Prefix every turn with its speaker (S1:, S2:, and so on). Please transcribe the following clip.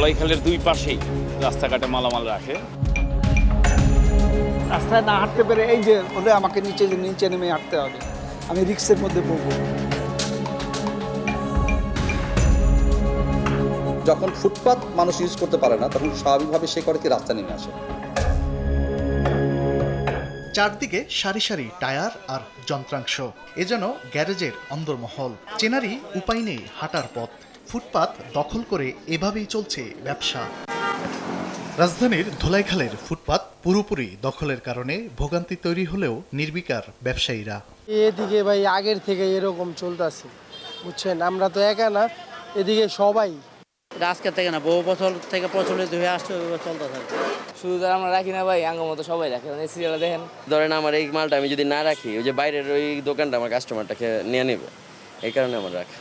S1: ধলাইখালের দুই পাশেই রাস্তাঘাটে মালামাল রাখে।
S2: রাস্তায় না হাঁটতে পেরে এই যে বলে আমাকে নিচে নেমে হাঁটতে হবে, আমি রিক্সের মধ্যে পড়বো।
S3: যখন ফুটপাত মানুষ ইউজ করতে পারে না, তখন স্বাভাবিকভাবে সে করে কি রাস্তা নেমে আসে।
S4: চারদিকে সারি সারি টায়ার আর যন্ত্রাংশ, এ যেন গ্যারেজের অন্দরমহল। চেনারই উপায় নেই হাঁটার পথ। ফুটপাত দখল করে এভাবেই চলছে ব্যবসা। রাজধানীর ধোলাইখালের ফুটপাত পুরোপুরি দখলের কারণে ভোগান্তি তৈরি হলেও নির্বিকার ব্যবসায়ীরা।
S5: এদিকে ভাই আগের থেকে এরকম চলতেছে, বুঝছেন, আমরা তো একা না, এদিকে সবাই।
S6: আজকে থেকে না, বহু বছর থেকে প্রচলিত হয়ে আসছে, ওইভাবে চলতে থাকে।
S7: শুধু তো আমরা রাখি না ভাই, আঙ্গ মতো সবাই রাখে। সিরিয়ালে দেখেন,
S8: ধরেন আমার এই মালটা আমি যদি না রাখি, ওই যে বাইরের ওই দোকানটা আমার কাস্টমারটাকে নিয়ে নেবে, এই কারণে আমার রাখা।